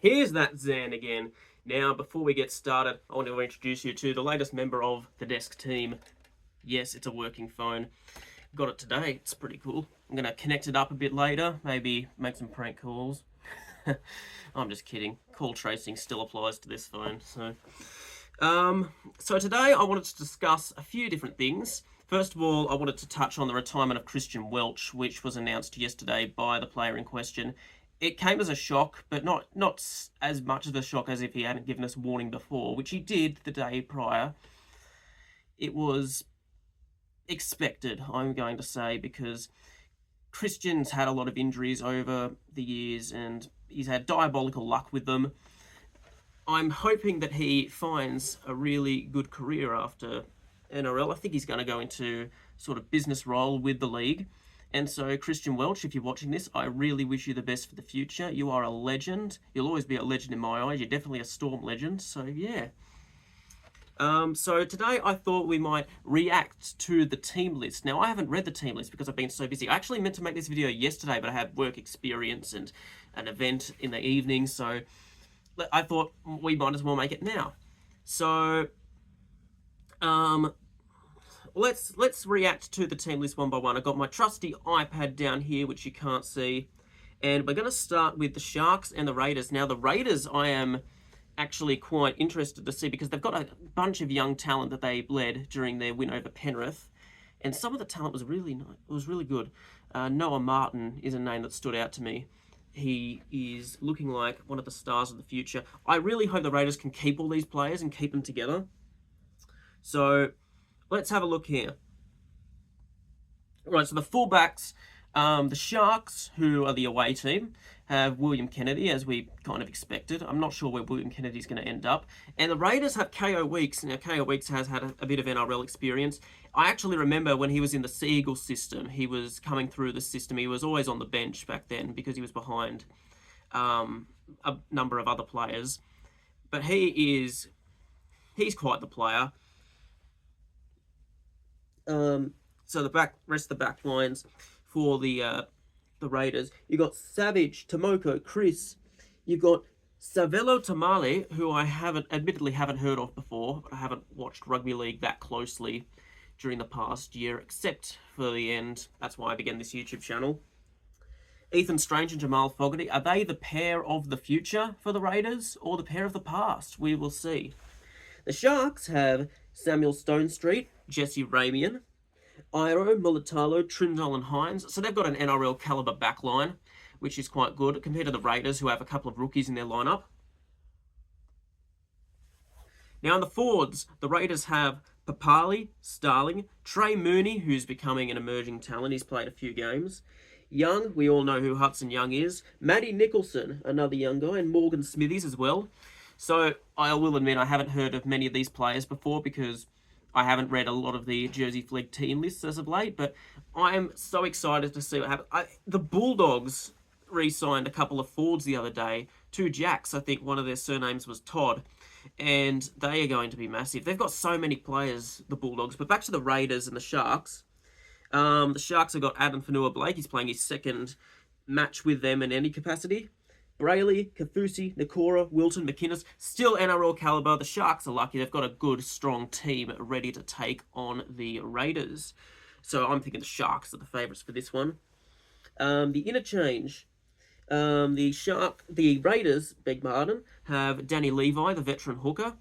Here's that Zan again. Now, before we get started, I want to introduce you to the latest member of the desk team. Yes, it's a working phone. Got it today. It's pretty cool. I'm going to connect it up a bit later, maybe make some prank calls. I'm just kidding. Call tracing still applies to this phone. So today I wanted to discuss a few different things. First of all, I wanted to touch on the retirement of Christian Welch, which was announced yesterday by the player in question. It came as a shock, but not as much of a shock as if he hadn't given us warning before, which he did the day prior. It was expected, I'm going to say, because Christian's had a lot of injuries over the years and he's had diabolical luck with them. I'm hoping that he finds a really good career after NRL. I think he's going to go into sort of business role with the league. And so, Christian Welch, if you're watching this, I really wish you the best for the future. You are a legend. You'll always be a legend in my eyes. You're definitely a Storm legend. So, yeah. So today I thought we might react to the team list. Now, I haven't read the team list because I've been so busy. I actually meant to make this video yesterday, but I had work experience and an event in the evening. So I thought we might as well make it now. So, let's react to the team list one by one. I've got my trusty iPad down here, which you can't see. And we're going to start with the Sharks and the Raiders. Now, the Raiders I am actually quite interested to see because they've got a bunch of young talent that they led during their win over Penrith. And some of the talent was really nice. It was really good. Noah Martin is a name that stood out to me. He is looking like one of the stars of the future. I really hope the Raiders can keep all these players and keep them together. So let's have a look here. Right, so the fullbacks, the Sharks, who are the away team, have William Kennedy, as we kind of expected. I'm not sure where William Kennedy's going to end up. And the Raiders have Ko Weeks. Now, Ko Weeks has had a bit of NRL experience. I actually remember when he was in the Sea Eagles system, he was coming through the system. He was always on the bench back then because he was behind a number of other players. But he's quite the player. So the rest of the back lines for the Raiders, you got Savage, Tomoko, Chris. You've got Savelo Tamale, who I admittedly haven't heard of before, but I haven't watched rugby league that closely during the past year, except for the end. That's why I began this YouTube channel. Ethan Strange and Jamal Fogarty, are they the pair of the future for the Raiders or the pair of the past? We will see. The Sharks have Samuel Stonestreet, Jesse Ramian, Iro, Mulatalo, Trindle and Hines. So they've got an NRL caliber backline, which is quite good compared to the Raiders, who have a couple of rookies in their lineup. Now in the forwards, the Raiders have Papali, Starling, Trey Mooney, who's becoming an emerging talent. He's played a few games. Young, we all know who Hudson Young is. Matty Nicholson, another young guy, and Morgan Smithies as well. So I will admit I haven't heard of many of these players before because I haven't read a lot of the Jersey Flegg team lists as of late, but I am so excited to see what happens. The Bulldogs re-signed a couple of forwards the other day, 2 Jacks. I think one of their surnames was Todd, and they are going to be massive. They've got so many players, the Bulldogs. But back to the Raiders and the Sharks. The Sharks have got Adam Fanua-Blake. He's playing his second match with them in any capacity. Brayley, Kafusi, Nakora, Wilton, McInnes, still NRL caliber. The Sharks are lucky. They've got a good, strong team ready to take on the Raiders. So I'm thinking the Sharks are the favourites for this one. The interchange. The Raiders, beg pardon, have Danny Levi, the veteran hooker.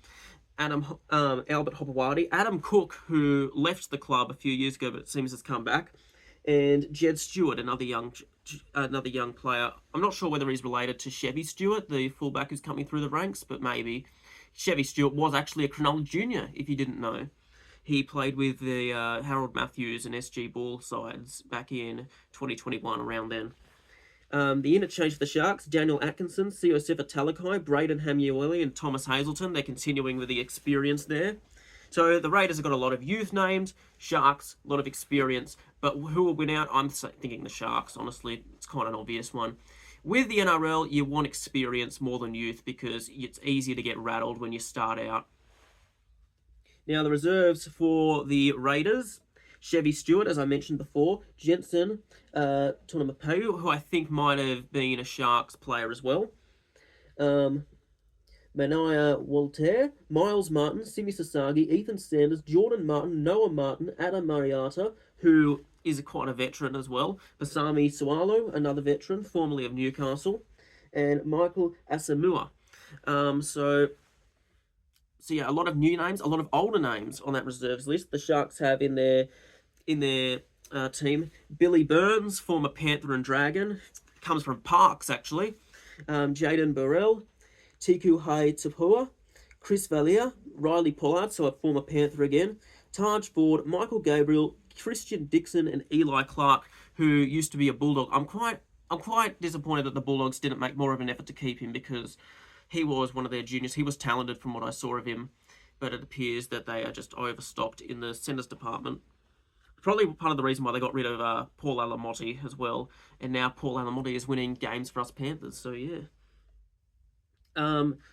Albert Hopewadi. Adam Cook, who left the club a few years ago, but it seems has come back. And Jed Stewart, another young player. I'm not sure whether he's related to Chevy Stewart, the fullback who's coming through the ranks, but maybe. Chevy Stewart was actually a Cronulla Junior, if you didn't know. He played with the Harold Matthews and SG Ball sides back in 2021, around then. The interchange for the Sharks, Daniel Atkinson, Siosifa Talakai, Braden Hamueli, and Thomas Hazelton. They're continuing with the experience there. So the Raiders have got a lot of youth names, Sharks, a lot of experience, but who will win out? I'm thinking the Sharks, honestly. It's kind of an obvious one. With the NRL, you want experience more than youth because it's easier to get rattled when you start out. Now, the reserves for the Raiders, Chevy Stewart, as I mentioned before, Jensen Tonamapu, who I think might have been a Sharks player as well. Um, Mania Walter, Miles Martin, Simi Sasagi, Ethan Sanders, Jordan Martin, Noah Martin, Adam Mariata, who is quite a veteran as well. Basami Sualo, another veteran, formerly of Newcastle, and Michael Asamoah. So yeah, a lot of new names, a lot of older names on that reserves list. The Sharks have in their team Billy Burns, former Panther and Dragon, comes from Parks actually. Jaden Burrell, Tiku Hai Tapua, Chris Valia, Riley Pollard, so a former Panther again, Taj Ford, Michael Gabriel, Christian Dixon, and Eli Clark, who used to be a Bulldog. I'm quite disappointed that the Bulldogs didn't make more of an effort to keep him because he was one of their juniors. He was talented from what I saw of him, but it appears that they are just overstocked in the centres department. Probably part of the reason why they got rid of Paul Alamotti as well, and now Paul Alamotti is winning games for us Panthers. So yeah.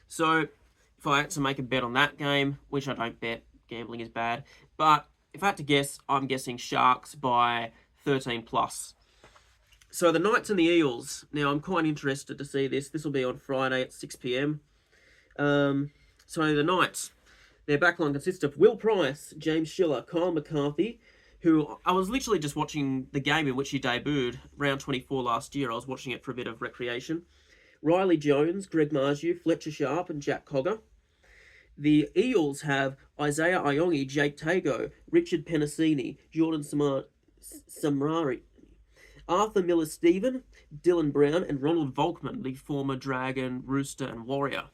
So if I had to make a bet on that game, which I don't bet, gambling is bad, but if I had to guess, I'm guessing Sharks by 13 plus. So the Knights and the Eels. Now I'm quite interested to see this. This will be on Friday at 6 p.m. So the Knights, their backline consists of Will Price, James Schiller, Kyle McCarthy, who I was literally just watching the game in which he debuted, round 24 last year. I was watching it for a bit of recreation. Riley Jones, Greg Marju, Fletcher Sharp, and Jack Cogger. The Eels have Isaiah Iongi, Jake Tago, Richard Penasini, Jordan Samrari, Arthur Miller-Stephen, Dylan Brown, and Ronald Volkman, the former Dragon, Rooster, and Warrior.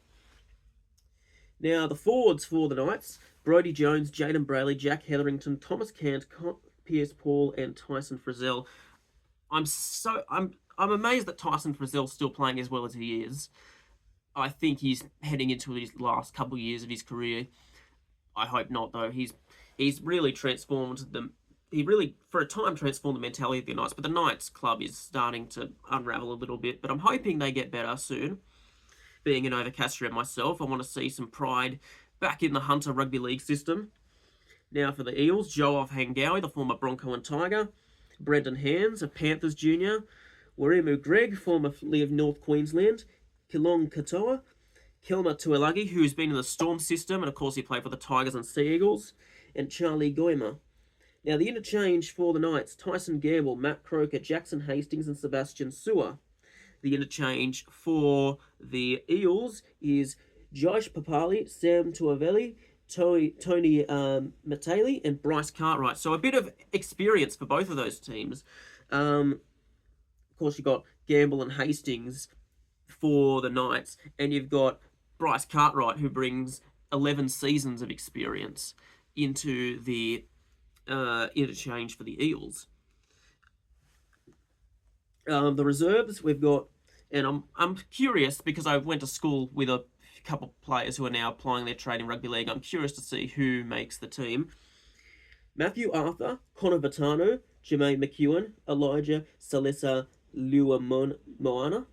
Now, the forwards for the Knights, Brodie Jones, Jaden Brayley, Jack Hetherington, Thomas Cant, Pierce Paul, and Tyson Frizzell. I'm amazed that Tyson Frizzell's still playing as well as he is. I think he's heading into his last couple of years of his career. I hope not, though. He's really transformed them. He really, for a time, transformed the mentality of the Knights. But the Knights club is starting to unravel a little bit. But I'm hoping they get better soon. Being an Overcaster myself, I want to see some pride back in the Hunter Rugby League system. Now for the Eels, Joe Hangawi, the former Bronco and Tiger. Brendan Hands, a Panthers junior. Warimu Greg, formerly of North Queensland. Kilong Katoa, Kelma Tuilagi, who's been in the Storm system, and of course he played for the Tigers and Sea Eagles, and Charlie Goima. Now the interchange for the Knights, Tyson Gamble, Matt Croker, Jackson Hastings, and Sebastian Sewer. The interchange for the Eels is Josh Papali, Sam Tuavelli, Tony Matali, and Bryce Cartwright. So a bit of experience for both of those teams. Of course, you've got Gamble and Hastings for the Knights, and you've got Bryce Cartwright, who brings 11 seasons of experience into the interchange for the Eels. The reserves, we've got, and I'm curious because I went to school with a couple of players who are now applying their trade in rugby league. I'm curious to see who makes the team. Matthew Arthur, Connor Vitano, Jermaine McEwen, Elijah Salesa Moana,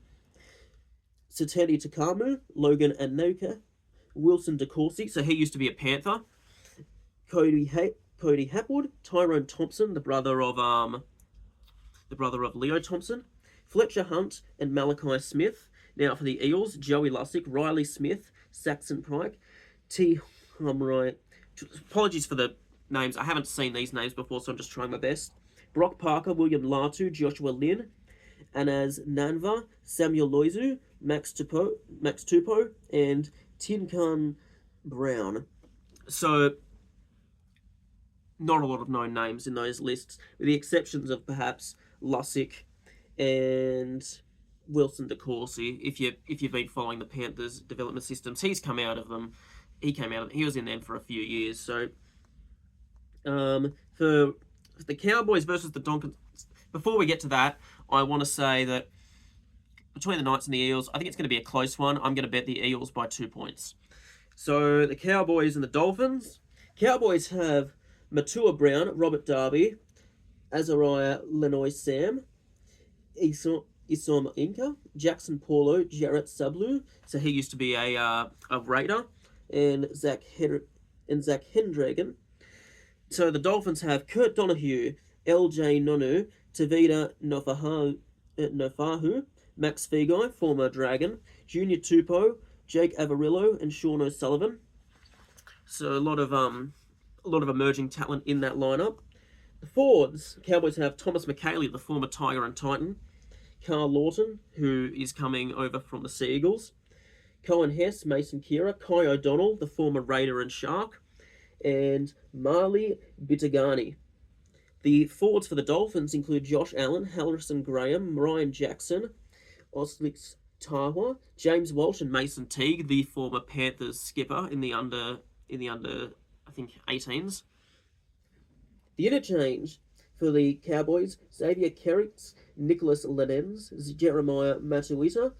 Satani Takamu, Logan Anoka, Wilson DeCourcy, so he used to be a Panther, Cody Hapwood, Tyrone Thompson, the brother of Leo Thompson, Fletcher Hunt, and Malachi Smith. Now for the Eels, Joey Lussick, Riley Smith, Saxon Pike, T. Humright. Apologies for the names. I haven't seen these names before, so I'm just trying my best. Brock Parker, William Latu, Joshua Lynn, Anaz Nanva, Samuel Loizu, Max Tupou, and Tinkan Brown. So, not a lot of known names in those lists, with the exceptions of perhaps Lussick and Wilson DeCourcy. If you've been following the Panthers' development systems, he's come out of them. He was in them for a few years. So, for the Cowboys versus the Donkers, before we get to that, I want to say that between the Knights and the Eels, I think it's going to be a close one. I'm going to bet the Eels by 2 points. So the Cowboys and the Dolphins. Cowboys have Matua Brown, Robert Darby, Azariah Lenoy Sam, Isom Inca, Jackson Paulo, Jarrett Sablu. So he used to be a Raider, and Zach Hendragon. So the Dolphins have Kurt Donahue, LJ Nonu, Tavita Nofahu, Max Figai, former Dragon, Junior Tupou, Jake Avarillo, and Sean O'Sullivan. So a lot of emerging talent in that lineup. The forwards, Cowboys have Thomas McKaylee, the former Tiger and Titan, Carl Lawton, who is coming over from the Sea Eagles, Cohen Hess, Mason Kira, Kai O'Donnell, the former Raider and Shark, and Marley Bitagani. The forwards for the Dolphins include Josh Allen, Harrison Graham, Ryan Jackson, Oslix Tawa, James Walsh, and Mason Teague, the former Panthers skipper in the under I think 18s. The interchange for the Cowboys: Xavier Kerricks, Nicholas Lenens, Jeremiah Matuita,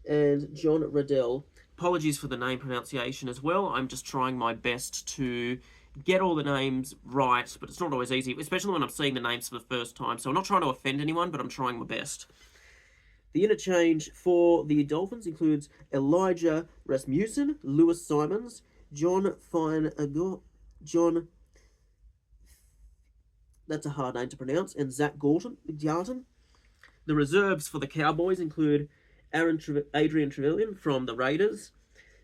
and John Riddell. Apologies for the name pronunciation as well. I'm just trying my best to get all the names right, but it's not always easy, especially when I'm seeing the names for the first time. So I'm not trying to offend anyone, but I'm trying my best. The interchange for the Dolphins includes Elijah Rasmussen, Lewis Simons, John that's a hard name to pronounce, and Zach Garton. The reserves for the Cowboys include Adrian Trevelyan from the Raiders,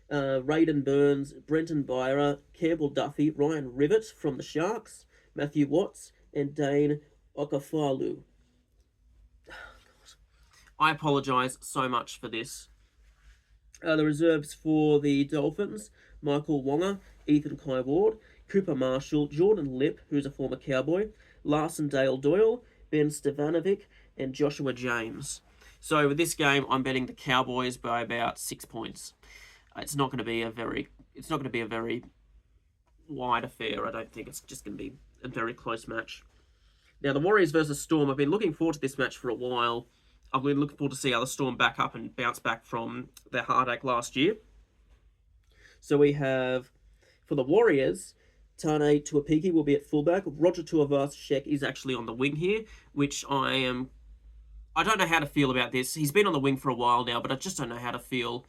Raiden Burns, Brenton Byra, Campbell Duffy, Ryan Rivett from the Sharks, Matthew Watts, and Dane Okafalu. I apologise so much for this. The reserves for the Dolphins: Michael Wonga, Ethan Kai Ward, Cooper Marshall, Jordan Lip, who's a former Cowboy, Larson Dale Doyle, Ben Stevanovic, and Joshua James. So with this game, I'm betting the Cowboys by about 6 points. It's not going to be a very wide affair. I don't think it's just going to be a very close match. Now the Warriors versus Storm. I've been looking forward to this match for a while. I've been looking forward to see how the Storm back up and bounce back from their heartache last year. So we have, for the Warriors, Tane Tuapiki will be at fullback. Roger Tuivasa-Sheck is actually on the wing here, which I don't know how to feel about this. He's been on the wing for a while now, but I just don't know how to feel.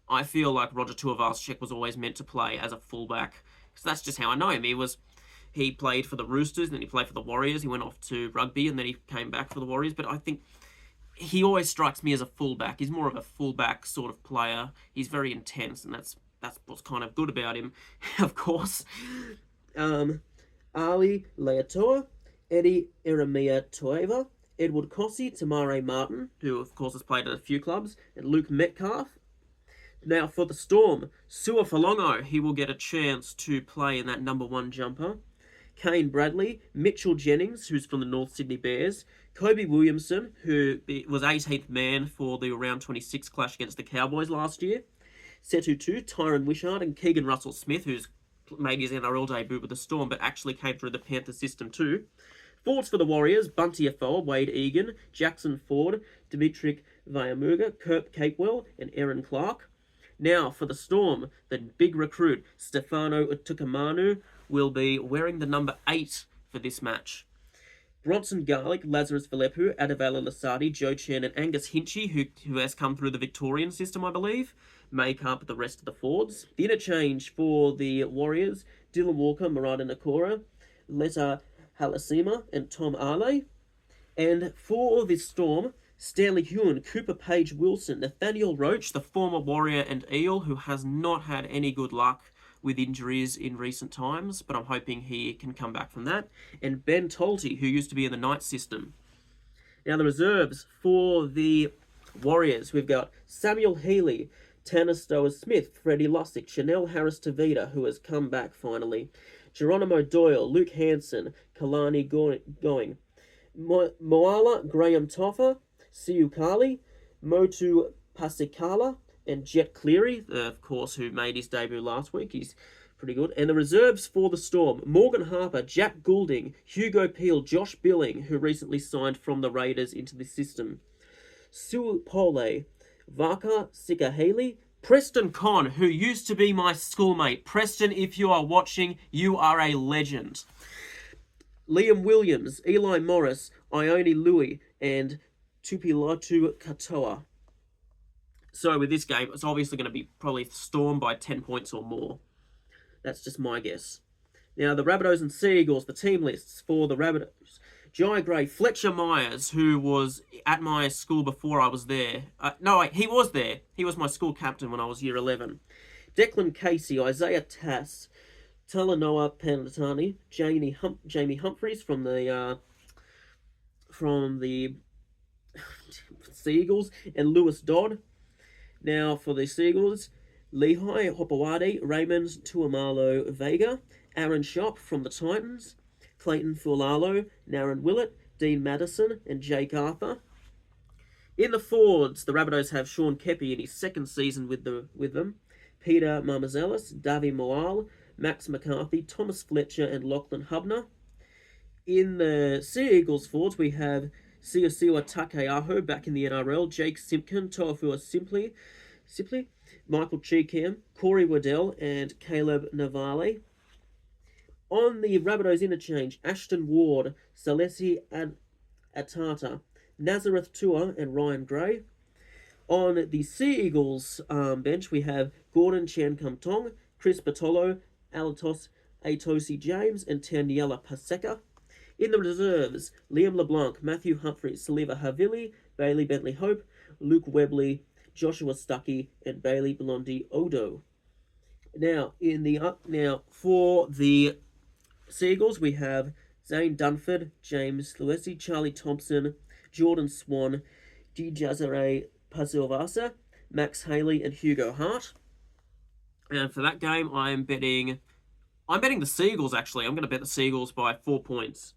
I feel like Roger Tuivasa-Sheck was always meant to play as a fullback, because that's just how I know him. He played for the Roosters, and then he played for the Warriors. He went off to rugby, and then he came back for the Warriors. But I think he always strikes me as a fullback. He's more of a fullback sort of player. He's very intense, and that's what's kind of good about him, of course. Ali Leatoa, Eddie Eremia Toeva, Edward Cossey, Tamare Martin, who of course has played at a few clubs, and Luke Metcalf. Now for the Storm, Sua Falongo, he will get a chance to play in that number 1 jumper. Kane Bradley, Mitchell Jennings, who's from the North Sydney Bears, Kobe Williamson, who was 18th man for the round 26 clash against the Cowboys last year, Setu Tu, Tyron Wishart, and Keegan Russell Smith, who's made his NRL debut with the Storm, but actually came through the Panther system too. Forwards for the Warriors: Bunty Afoa, Wade Egan, Jackson Ford, Dimitri Vayamuga, Kurt Capewell, and Aaron Clark. Now for the Storm, the big recruit, Stefano Utukamanu, will be wearing the number 8 for this match. Bronson Garlick, Lazarus Valepu, Adavale Lasardi, Joe Chen, and Angus Hinchy, who has come through the Victorian system, I believe, make up the rest of the forwards. The interchange for the Warriors: Dylan Walker, Murata Nakora, Letta Halasima, and Tom Ale. And for the Storm, Stanley Hewen, Cooper Page Wilson, Nathaniel Roach, the former Warrior and Eel, who has not had any good luck with injuries in recent times, but I'm hoping he can come back from that, and Ben Tolte, who used to be in the Knight system. Now the reserves for the Warriors: we've got Samuel Healy, Tanner Stower-Smith, Freddie Lussick, Chanel Harris-Tavita, who has come back finally, Geronimo Doyle, Luke Hanson, Kalani Going, Moala Graham Toffa, Siu Kali, Motu Pasikala, and Jet Cleary, of course, who made his debut last week. He's pretty good. And the reserves for the Storm: Morgan Harper, Jack Goulding, Hugo Peel, Josh Billing, who recently signed from the Raiders into the system, Sue Pole, Vaka Sikahele, Preston Conn, who used to be my schoolmate. Preston, if you are watching, you are a legend. Liam Williams, Eli Morris, Ione Louis, and Tupilotu Katoa. So with this game, it's obviously going to be probably Storm by 10 points or more. That's just my guess. Now the Rabbitohs and Sea Eagles, the team lists for the Rabbitohs: Jai Gray, Fletcher Myers, who was at my school before I was there. No, wait, he was there. He was my school captain when I was year 11. Declan Casey, Isaiah Tass, Talanoa Panatani, Jamie Humphreys from the Seagulls, and Lewis Dodd. Now for the Seagulls, Lehigh Hopewadi, Raymond Tuamalo Vega, Aaron Shop from the Titans, Clayton Fulalo, Naren Willett, Dean Madison, and Jake Arthur. In the forwards, the Rabbitohs have Sean Kepi in his second season with them, Peter Marmazelis, Davy Moal, Max McCarthy, Thomas Fletcher, and Lachlan Hubner. In the Sea Eagles forwards, we have Siosiwa Takeaho back in the NRL, Jake Simpkin, Toafua Simply, Michael Cheekham, Corey Waddell, and Caleb Navale. On the Rabbitohs interchange, Ashton Ward, Salesi Atata, Nazareth Tua, and Ryan Gray. On the Sea Eagles bench, we have Gordon Chan Kum Tong, Chris Patolo, Alatos Atosi James, and Taniela Paseka. In the reserves, Liam LeBlanc, Matthew Humphries, Saliva Havili, Bailey Bentley Hope, Luke Webley, Joshua Stuckey, and Bailey Blondie Odo. Now, for the Seagulls, we have Zane Dunford, James Luesi, Charlie Thompson, Jordan Swan, Dijazare Pasilvasa, Max Haley, and Hugo Hart. And for that game, I'm betting the Seagulls, actually. I'm going to bet the Seagulls by 4 points.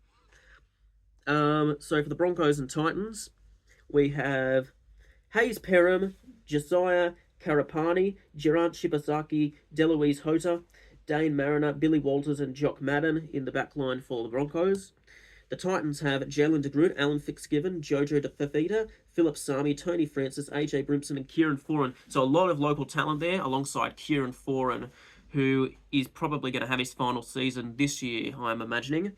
So for the Broncos and Titans, we have Hayes Perham, Josiah Karapani, Gerard Shibasaki, Deloise Hota, Dane Mariner, Billy Walters, and Jock Madden in the backline for the Broncos. The Titans have Jalen DeGroot, Alan Fitzgibbon, Jojo DeFafita, Philip Sami, Tony Francis, AJ Brimson, and Kieran Foran. So a lot of local talent there, alongside Kieran Foran, who is probably going to have his final season this year, I'm imagining.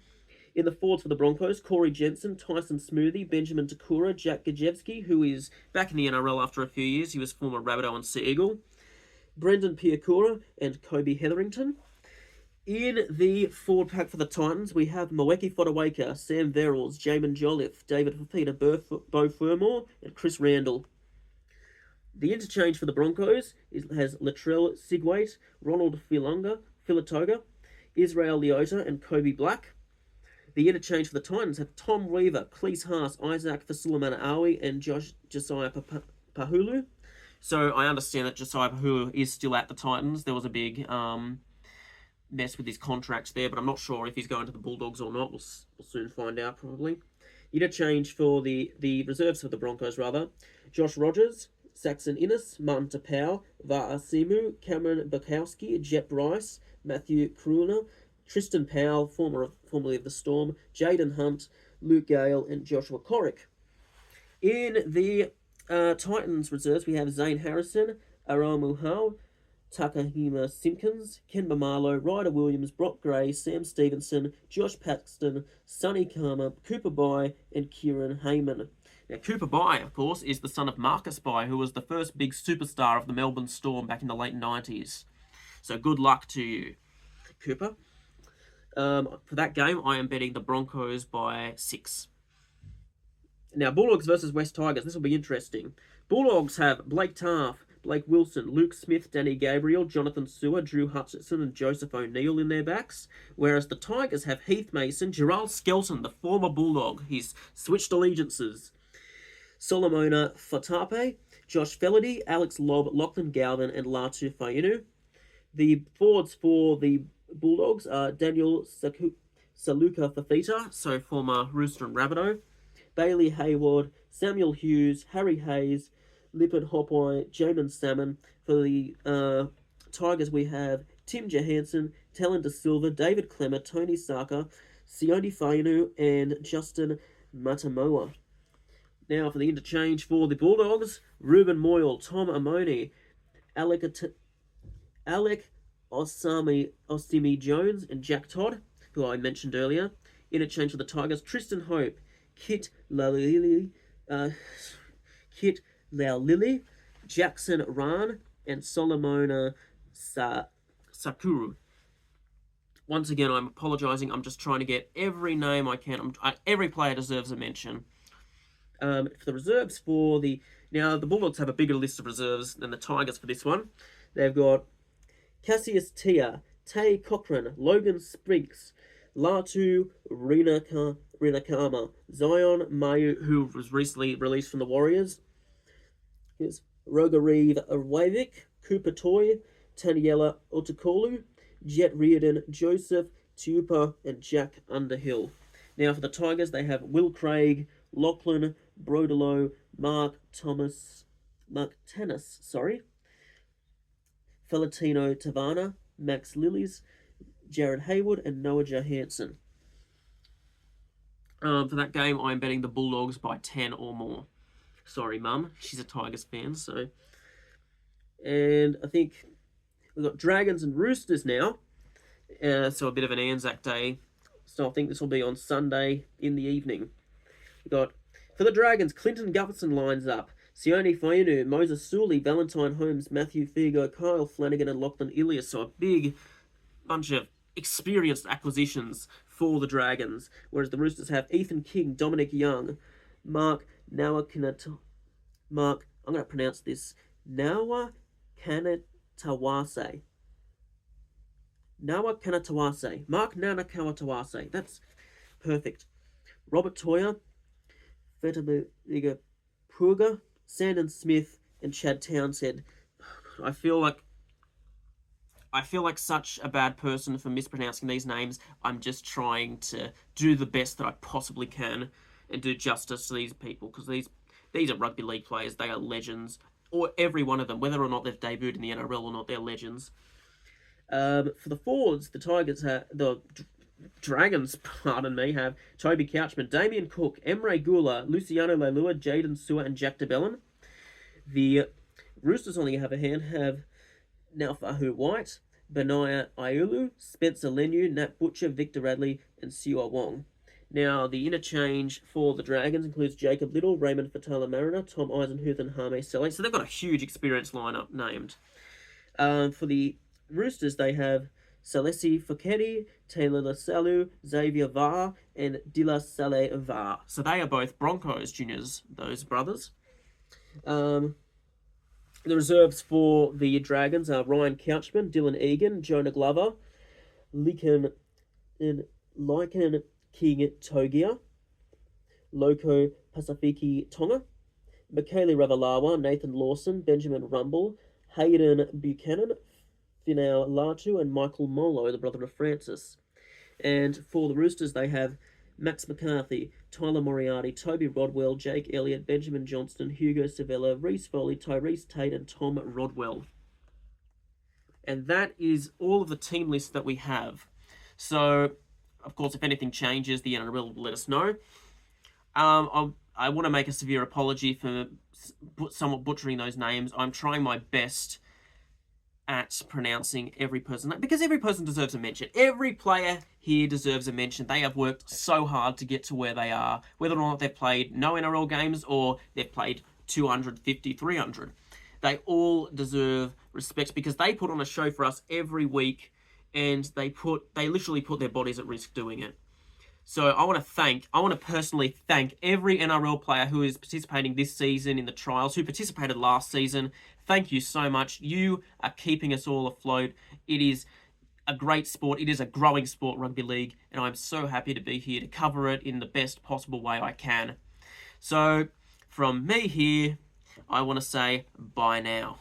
In the forwards for the Broncos, Corey Jensen, Tyson Smoothie, Benjamin Takura, Jack Gajewski, who is back in the NRL after a few years. He was former Rabbitoh and Sea Eagle. Brendan Piakura and Kobe Hetherington. In the forward pack for the Titans, we have Moeki Fodawaker, Sam Verrills, Jamin Jolliffe, David Fafita, Bo Fermor, and Chris Randall. The interchange for the Broncos has Latrell Sigwait, Ronald Filatoga, Israel Leota, and Kobe Black. The interchange for the Titans have Tom Weaver, Cleese Haas, Isaac Fasulamana Awi, and Josiah Pahulu. So I understand that Josiah Pahulu is still at the Titans. There was a big mess with his contracts there, but I'm not sure if he's going to the Bulldogs or not. We'll soon find out, probably. Interchange for the reserves for the Broncos, rather. Josh Rogers, Saxon Innes, Martin Tapau, Va'asimu, Cameron Bukowski, Jet Bryce, Matthew Kruna, Tristan Powell, formerly of the Storm, Jaden Hunt, Luke Gale, and Joshua Corrick. In the Titans reserves, we have Zane Harrison, Aroa Muhau, Takahima Simpkins, Ken Mamalo, Ryder Williams, Brock Gray, Sam Stevenson, Josh Paxton, Sonny Karma, Cooper Bye, and Kieran Heyman. Now, Cooper Bye, of course, is the son of Marcus Bye, who was the first big superstar of the Melbourne Storm back in the late 90s. So good luck to you, Cooper. For that game, I am betting the Broncos by 6. Now, Bulldogs versus West Tigers. This will be interesting. Bulldogs have Blake Taff, Blake Wilson, Luke Smith, Danny Gabriel, Jonathan Sewer, Drew Hutchinson, and Joseph O'Neill in their backs. Whereas the Tigers have Heath Mason, Gerald Skelton, the former Bulldog. He's switched allegiances. Solomona Fatape, Josh Felady, Alex Lobb, Lachlan Galvin, and Latu Fainu. The forwards for the Bulldogs are Daniel Saluka Fafita, so former Rooster and Rabbitoh, Bailey Hayward, Samuel Hughes, Harry Hayes, Lippard Hopeye, Jamin Salmon. For the Tigers, we have Tim Johansson, Talon De Silva, David Clemmer, Tony Saka, Sione Fainu, and Justin Matamoa. Now for the interchange for the Bulldogs, Ruben Moyle, Tom Amoni, Alec Osimi Jones, and Jack Todd, who I mentioned earlier. Interchange for the Tigers, Tristan Hope, Kit Laulili, Jackson Rahn, and Solomona Sakuru. once again, I'm apologising. I'm just trying to get every name I can. Every player deserves a mention. For the reserves for the... Now, the Bulldogs have a bigger list of reserves than the Tigers for this one. They've got Cassius Tia, Tay Cochran, Logan Spriggs, Latu Rinakama, Zion Mayu, who was recently released from the Warriors. Here's Rogarev Wavik, Cooper Toy, Taniela Otakolu, Jet Reardon, Joseph Tupa, and Jack Underhill. Now for the Tigers, they have Will Craig, Lachlan Brodelo, Mark Tannis, Felatino Tavana, Max Lillies, Jared Haywood, and Noah Johansson. For that game, I'm betting the Bulldogs by 10 or more. Sorry, Mum. She's a Tigers fan, so... And I think we've got Dragons and Roosters now. So a bit of an Anzac Day. So I think this will be on Sunday in the evening. We've got, for the Dragons, Clinton Gutherson lines up. Sione Fainu, Moses Sully, Valentine Holmes, Matthew Figo, Kyle Flanagan, and Lachlan Ilias. So a big bunch of experienced acquisitions for the Dragons. Whereas the Roosters have Ethan King, Dominic Young, Mark Nawakanatawase, Mark Nanakawatawase. That's perfect. Robert Toyer, Fetamiga Pruga, Sandon Smith, and Chad Townsend. I feel like such a bad person for mispronouncing these names. I'm just trying to do the best that I possibly can and do justice to these people, because these are rugby league players. They are legends, or every one of them, whether or not they've debuted in the NRL or not, they're legends. For the forwards, the Dragons, have Toby Couchman, Damien Cook, Emre Gula, Luciano Leilua, Jaden Sewer, and Jack DeBellin. The Roosters, on the other hand, have Naufahu White, Benaiah Iulu, Spencer Lenu, Nat Butcher, Victor Radley, and Siwa Wong. Now, the interchange for the Dragons includes Jacob Little, Raymond Fatala Mariner, Tom Eisenhuth, and Hame Sele. So they've got a huge experience lineup named. For the Roosters, they have Salesi Foketi, Taylor Lasalu, Xavier Var, and Dila Saleh Var. So they are both Broncos juniors, those brothers. The reserves for the Dragons are Ryan Couchman, Dylan Egan, Jonah Glover, Lycan King Togia, Loco Pasifiki Tonga, Michaeli Ravalawa, Nathan Lawson, Benjamin Rumble, Hayden Buchanan, Finau Latu, and Michael Molo, the brother of Francis. And for the Roosters, they have Max McCarthy, Tyler Moriarty, Toby Rodwell, Jake Elliott, Benjamin Johnston, Hugo Savella, Reece Foley, Tyrese Tate, and Tom Rodwell. And that is all of the team list that we have. So, of course, if anything changes, the NRL will let us know. I want to make a severe apology for somewhat butchering those names. I'm trying my best at pronouncing every person, because every person deserves a mention. Every player here deserves a mention. They have worked so hard to get to where they are, whether or not they've played no NRL games or they've played 250, 300. They all deserve respect because they put on a show for us every week, and they literally put their bodies at risk doing it. So I want to personally thank every NRL player who is participating this season in the trials, who participated last season. Thank you so much. You are keeping us all afloat. It is a great sport. It is a growing sport, rugby league, and I'm so happy to be here to cover it in the best possible way I can. So from me here, I want to say bye now.